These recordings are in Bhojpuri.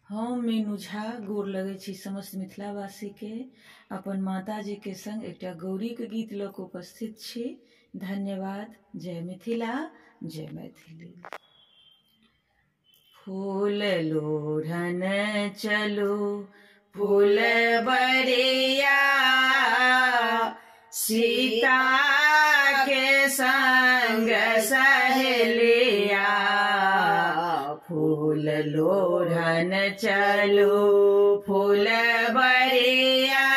हम मीनू झा गोर लगे छी समस्त मिथिलावासी के अपन माता जी के संग एक गौरी के गीत लऽ कऽ उपस्थित छी। धन्यवाद। जय मिथिला, जय मैथिली। फूल लोढ़न चलो फूल बरिया, सीता के संग सहेलिया। फूल लोढ़न चलो फूल बरिया,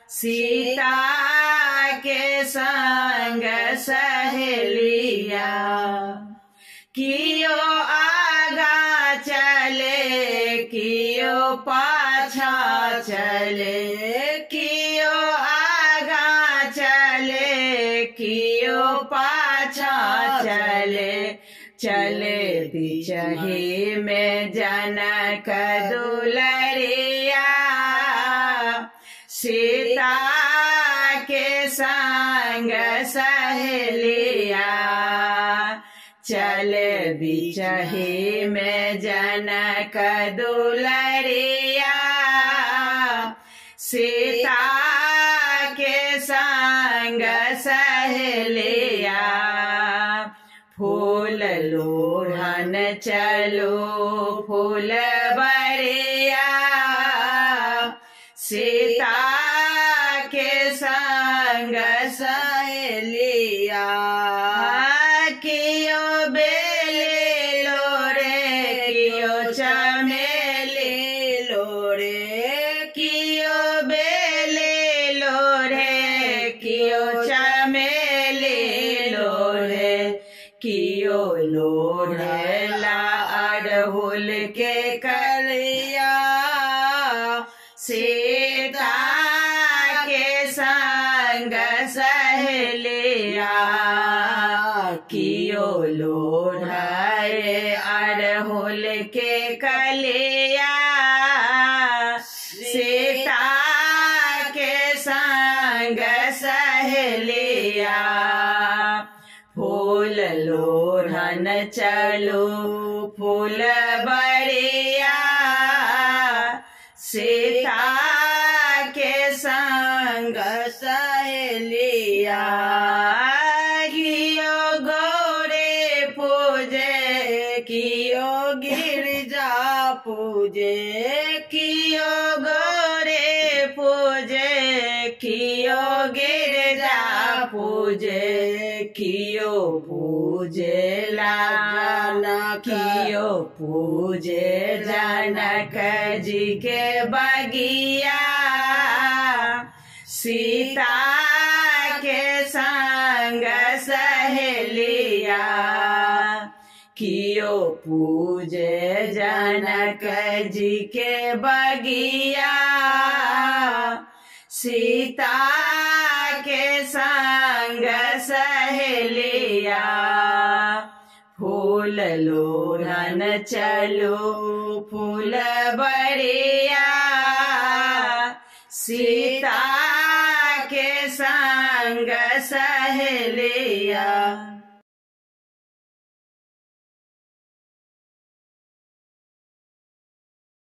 सीता के संग सहेलिया। कियो आगा चले कियो पाछा चले, कियो आगा चले कियो पाछा चले। चले बिचही में जनक दुलरिया, सीता के संग सहेलिया। चले बिचही में जनक दुलरिया, सीता के संग सहेलिया। फूल लोढ़न चलो फूल बरिया, सीता के संग सहेलिया। कियो बेली लोरे कियो चमेली लोरे, कियो बेली लोरे कियो चमेली लोरे। कियो लोढ़ला अड़हुल के कलिया, सीता के संग सहेलिया। कियो लोढ़े अड़हुल के कलिया, सीता के संग सहेलिया। फूल लोढ़न चलो फूल बरिया, सीता के संग सहेलिया। कियो गौरी पूजे कियो गिरजा पूजे, कियो गौरी पूजे कियो गिरजा पूजे। कियो पूजे जनक, कियो पूजे जनक जी के बगिया, सीता के संग सहेलिया। कियो पूजे जनक जी के बगिया, सीता के संग सहेलिया। फूल लोढ़न चलो फूल बरिया, सीता के संग सहेलिया।